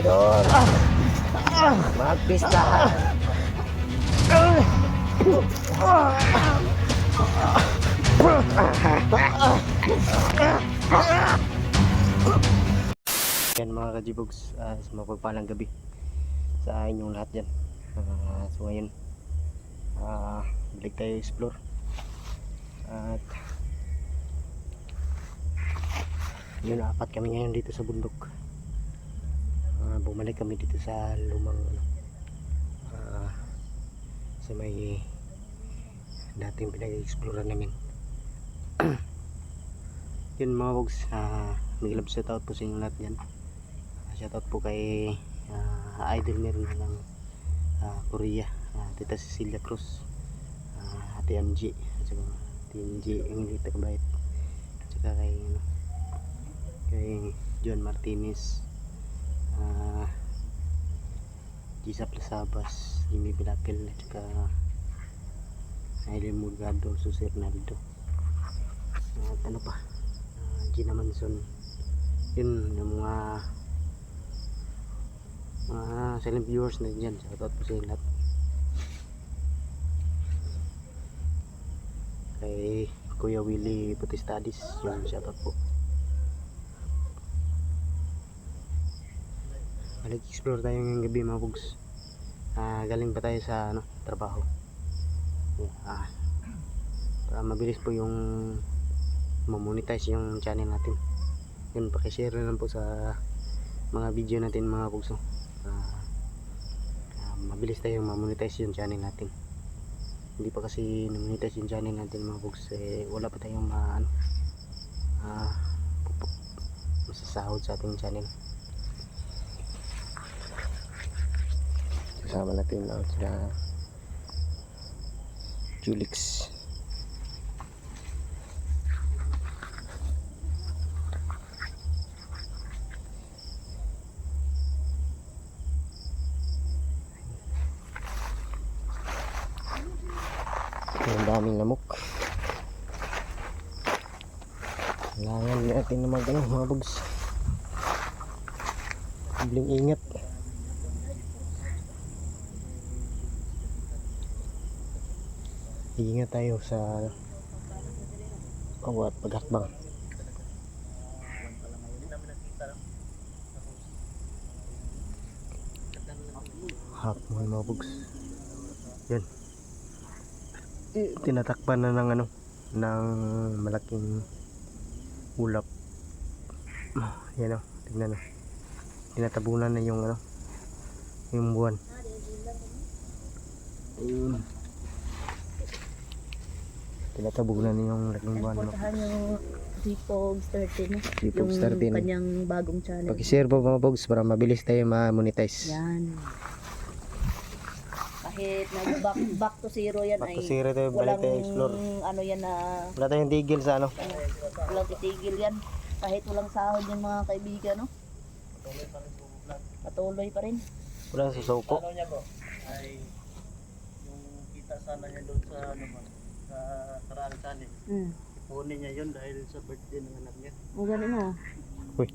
idol. Magpistahan. Yan mga kajibogs, mapagpalang gabi sa inyong lahat dyan. So ngayon, balik tayo explore. At yun, apat kami ngayon dito sa bundok. Bumalik kami dito sa lumang sa may dating pinag-explore namin. Yun mga bogs, may love shout out po sa inyong lahat yan. Shout out po kay idol meron ng Korea, Tita Cecilia Cruz, Ate MG, at saka TMG Emilita Kabayat, at saka kay John Martinez, Gisa Plasabas, Jimmy Bilapil, at saka Aileen Murgado, Susi Ronaldo, at ano pa, Gina Manson. Yun yung mga silent viewers na dyan. Shoutout po sa inyo lahat. Kay Kuya Willie Puti Studies, yung shoutout po. Explore tayo ngayong gabi mga bugs. Galing pa tayo sa trabaho. Para mabilis po yung mamonetize yung channel natin. Yun, pakishare na lang po sa mga video natin mga bugs. Mabilis tayong mamonetize yung channel natin. Hindi pa kasi namonetize yung channel natin mga bugs, wala pa tayong masasahod sa ating channel. Kasama natin sila Julix. Ang daming lamok. Kailangan natin na mga bugs. Bling ingat. Ingat tayo sa kawat paghakbang. Hakbang mga bugs. Yan. Tinatakpan na ng ng malaking ulap. Yan tignan tinatabunan na yung yung buwan. Tinatabunan na yung malaking buwan. Supportahan yung Gpogs 13, Gpogs yung 13 kanyang bagong channel. Pag-share po mga bogs para mabilis tayo ma-monetize. Yan. Kahit back to zero yan, Back ay to zero tayo, balik tayo explore. yan na Wala tayong tigil sa walang titigil yan. Kahit walang sahod yung mga kaibigan, patuloy pa rin. Wala sa suko. Ano niya bro? Ay yung kita sana niya doon sa sa Karaan Channel. Kunin niya yun dahil sa birthday ng anak niya. O gano'n na. Uy.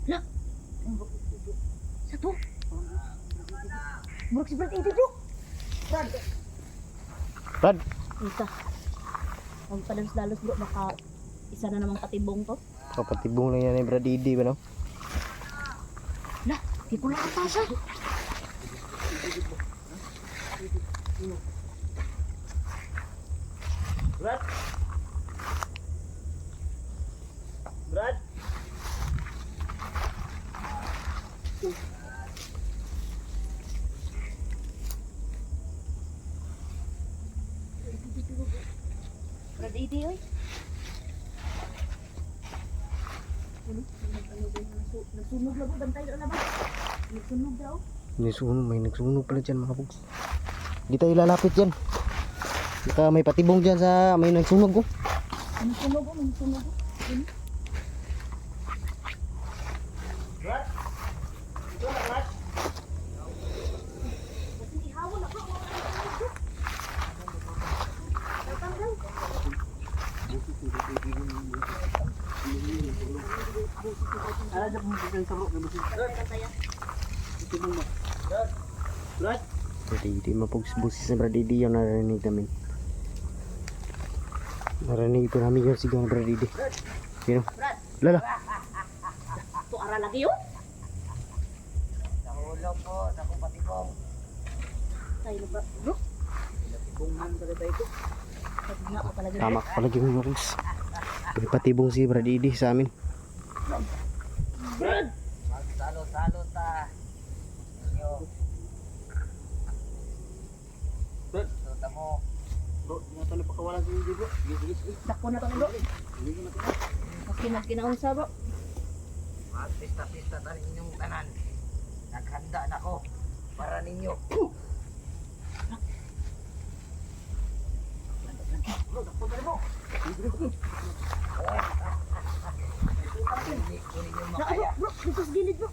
La! Sa to? Buruk si Brad itu bro. Brad! Isa. Huwag pa dalos bro, baka isa na namang katibong to. Kapatibong lang yan ni Brad Didi ba no? La! Di ko lang katasa. Brad? Brad? Brad Idi oy. Nagsunog na po, bantay na ba? Nagsunog daw. May nagsunog pala dyan mga bugs. Di tayo lalapit dyan. Baka may patibong dyan sa may nagsunog ko. Nagsunog ko. Brad? Ito na Brad? Ihawon ako. Tatanggal. Ala sa pumipigil sa bro. Bantayan. Itibong mo. Brad. Hindi mapugs-busis na Bradidi yung narinig namin. Narinig ito namin yung sigaw ng Bradidi. Sino? Brad. Lala. Ito ara lagi yun. Nahulog po. Nakong patibong. Tayo na bro. Patibong man talaga ito. Pagna ko talaga. Tama ka pala yung mapugs. Patibong si Bradidi sa amin. Brad. Magsalo-salo ta. Inyo. Brad. Tuta mo. Bro, nga ito napakawalan sa inyo bro. Sige. Dako na to ni bro. Maski nagkinaunsa bro. Magpista-pista tayo inyong tanan. Naghanda na ko para ninyo. Bro, dakpo tayo mo. Hindi ko ninyo Na makaya. bro, dito sa gilid bro.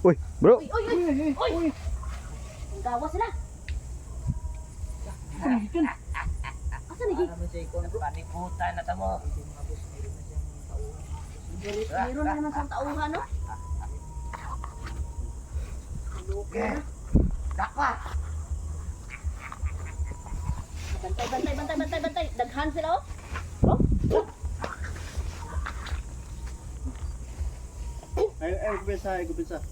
Uy, bro. Oy. Ang gawa sila. Asa lagi? Para mo siya ikon bro. Paniputan na tamo. Meron na naman sa tauhan no? Dakpa! Bantay. Daghan sila oh. Ay, kumpisa.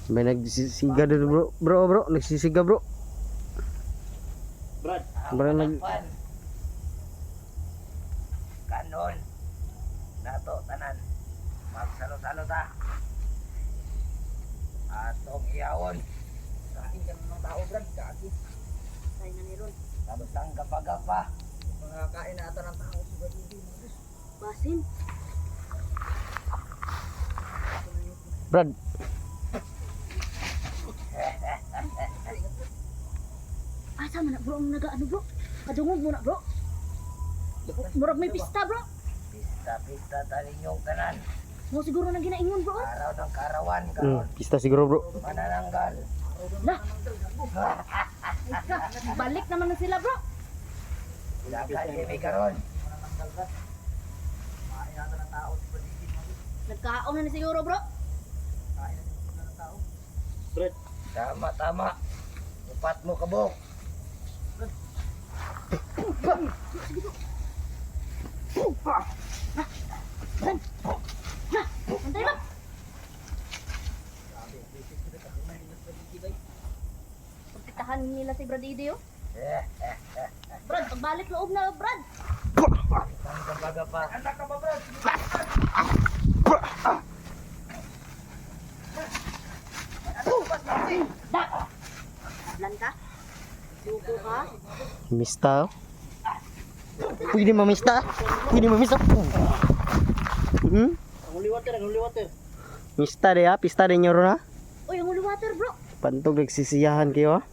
May nagsisiga doon bro. Nagsisiga bro. Brad. Barang nag... Kanon. Nato, tanan. Magsalo-salo ta. Atong iyawon. Kain ka ng tao, Brad. Kaki. Tayo na ni Ron. Tapos lang gapa-gapa. Makakain na ata ng tao. Basin. Brad. Asa man na bro ang nagaano bro? Kadungog mo na bro. Murag may pista bro. Pista tayo ninyong tanan. Mo siguro nang ginaingon bro. Araw ng karawan karon. Pista siguro bro. Manananggal. Lah. Balik naman na sila bro. Dagan kami karon. Nagkaon na siguro bro. Brad. Tama. Upat mo kabok. Antay ba? Pagtitahan nila si Brad Ideo. Brad, pagbalik loob na Brad. Ang gapa-gapa. Anak ka ba, Brad? Da. Lan ka? Suko ka? Mista. Pwede mamista. Hmm? Ang huli water. Mista de ha. Pista de nyo ron ha. Uy, ang holy water bro. Pantog nagsisiyahan kayo ha.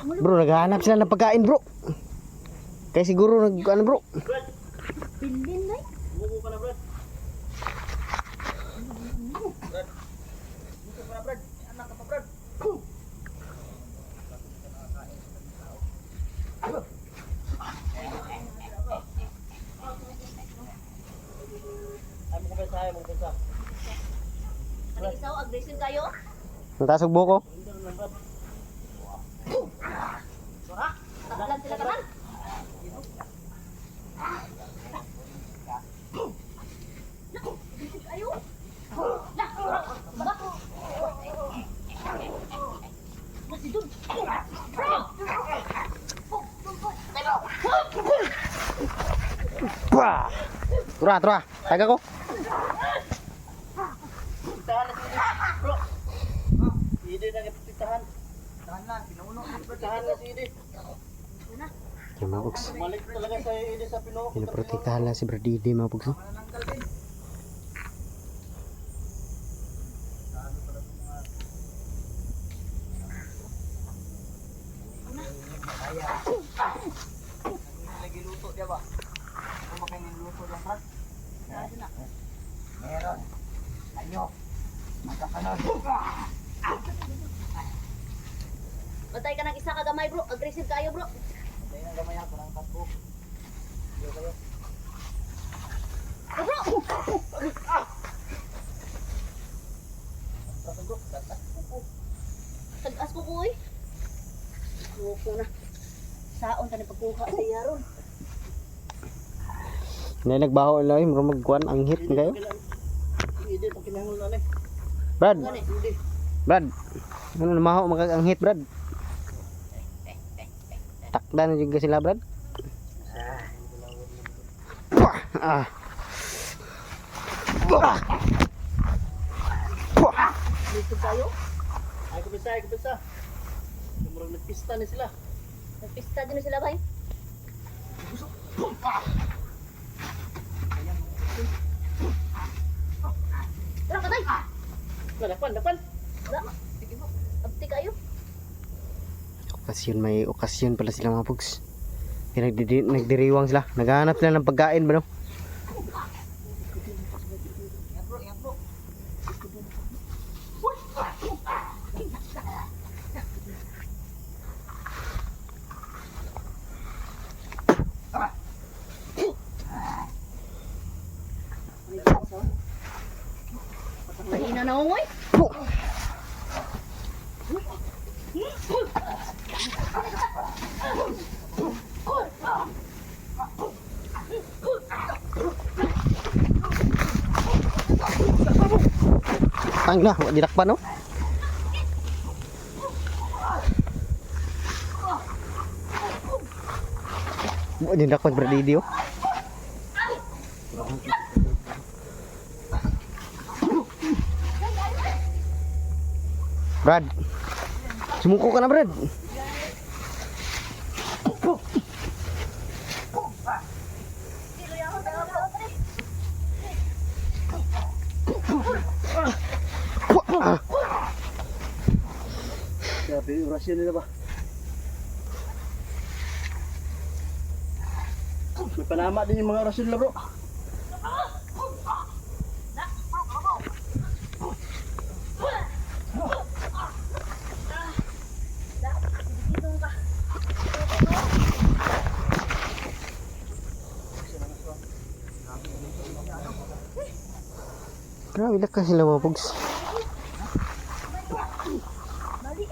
Bro, naghahanap sila ng pagkain bro. Kaya siguro ano bro. Brad, Pilin na buko ka na, Brad. Buko ka na, Brad. Anak ka pa, Brad. Ay, mo kumpisa. Ano isaw, aggressive kayo? Ang tasog buko. Sura, tagalan sila kanan. Ayo. Lah, ba? Masih dun. Bro. Wah. Tura. Taga ko. Pitahan na si Idi, bro. Idi na kapitahan. Tahan na, pinuno. Pitahan na si Idi. Kaya mga pugs. Malik talaga sa Idi sa pinuno. Pinaprotektahan lang si Bradidi mga pugs. No? Manananggal din. Kaya. dyan ba? Kung ba kayo niluto dyan, Brad? Meron. Ayo. Magkakanod. Batay ka ng isa ka gamay bro. Aggressive kayo bro. Matay ng gamay ako ng tatlo. Diyo kayo. Oh, bro! Tatlo. Tatlo. Tagas ko ko eh. Suko na. Saon ka na pagkuha sa yaron. Nay nagbaho lang mo magkuan ang hit kayo. Hindi ito kinahanglan eh. Brad, Hindi. Brad. Ano namaho ang hit, Brad? Takda na juga sila, Brad. Wah, ah. Wah. Wah. Dito kayo. Ay, kabisa. Murag nagpista na sila. Nagpista din na sila bay. Tara patay. Lapan. Wala. Sige po. Abti kayo. May okasyon pala sila mga pugs. Nagdiriwang sila. Naghahanap sila ng pagkain ba no? Yan bro. Mahina na ungoy. Tang na, dinakpan no? Dinakpan berdidio. Brad, sumuko ka na, Brad. Grabe, orasyon nila ba? May panama din yung mga orasyon nila bro. Grabe lang kasi sila mga pugs. Bali.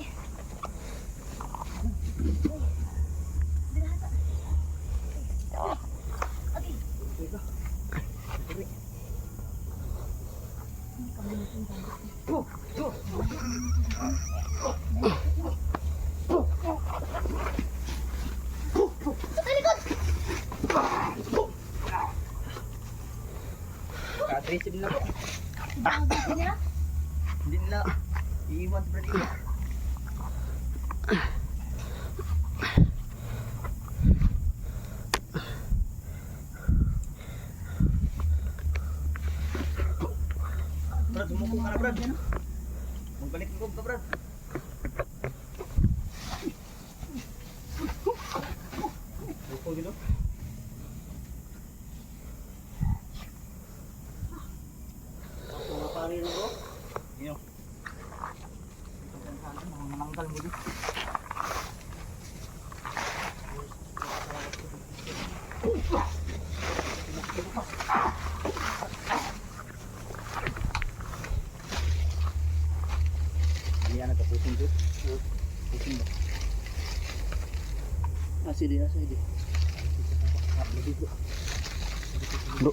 Ka-aggressive nila bro. Hindi nila iiwan sa brad. Brad, sumuko ka na Brad. Magbalik ka Brad. Sumuko dito. Ako nga pari na bro. Iyo. Mananggal mo dito. Hindi na tapusin dito. Pusin ba? Asidi. Bro.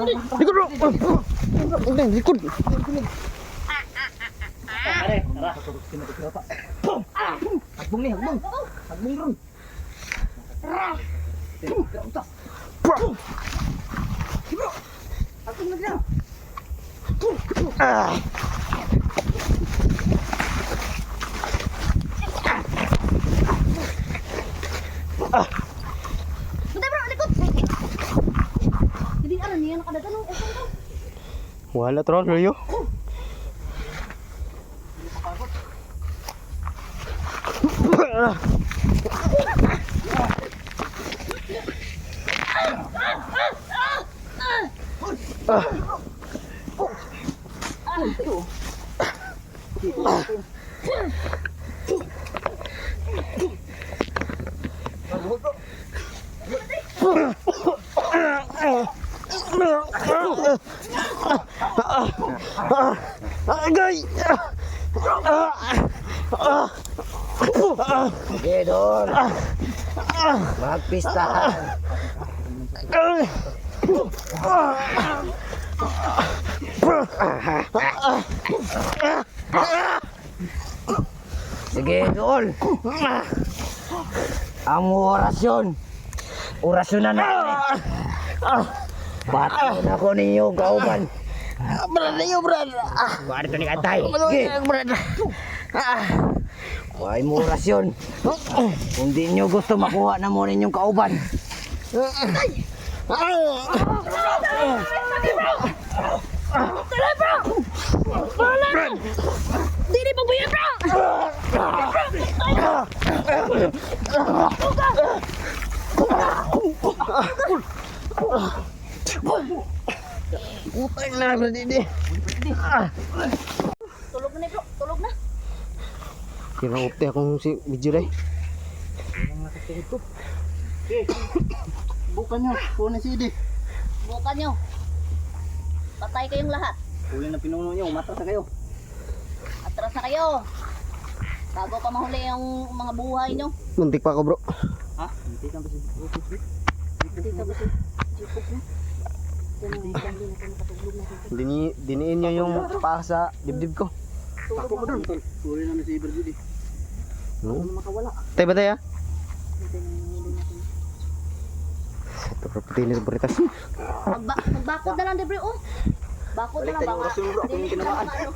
Likod bro. Likod. Are, tara. Hagbong ron. Ah. Patay bro, likod. Hindi ano niya nakadaganong. Wala troll yo. Agay! Sige, doon. Magpistahan. Sige, doon. Ang orasyon. Orasyon na natin. Bato na ko ninyo, kauban. Brad, ayo Brad. Bato ni Katay. Sige. Brad. Huwag mo orasyon. Kung di nyo gusto makuha na mo ninyong kauban. Dili pagbuyan, bro! Utang na Brad ini. Tulog na, bro. Tulog na. Kira-upte akong si video dai. Okay. Bukan nyo. Kuha na si Edi. Bukan nyo. Patay kayong lahat. Huli na pinuno nyo. Matras na kayo. Atras na kayo. Bago pa mahuli yung mga buhay nyo. Muntik pa ako bro. Ha? Hindi ka ba si Dito ba si Jacob na? Diniin niyo yung paa sa dibdib ko. Ako mo doon. Huli na si Iber Judy. No. Makawala. Tay ba tayo? Ito putinis beritas. Magbakod na lang, Debre, oh. Bakod na lang, baka. Dili sila makaano.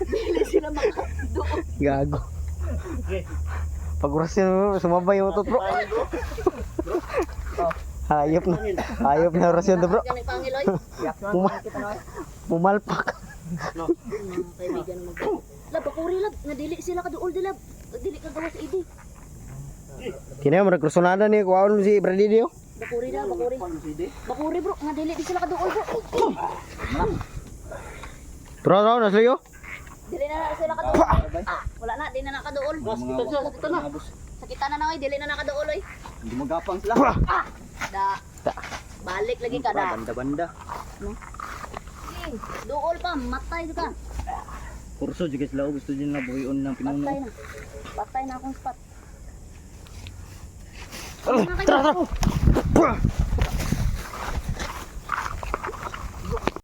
Dili sila makadoon. Gago. Pag orasyon mo, sumabay yung utot bro. Hayop na. Hayop na orasyon to bro. Yan ang pangiloy. Pumalpak. Mga kaibigan ng magbakod. Lab, bakuri lab. Nadili sila kadool, dilab. Dili ka gawa sa idi. Kini mo nagkrusonada ni kuwaon si Bradidio. Bakuri na, bakuri. Bakuri bro, nadili di sila kadool bro. Bro, nasliyo? Dili na sila kadool. Wala na, di na nakadool. Sakita na. Sakitan na na oy, dili na nakadool oy. Hindi magapang sila. Da. Balik lagi ka da. Banda-banda. Sige, dool pa, matay ka. Kurso juga sila gusto din na buhion ng pinuno. Patay na. Patay na akong spot. Tara, tara.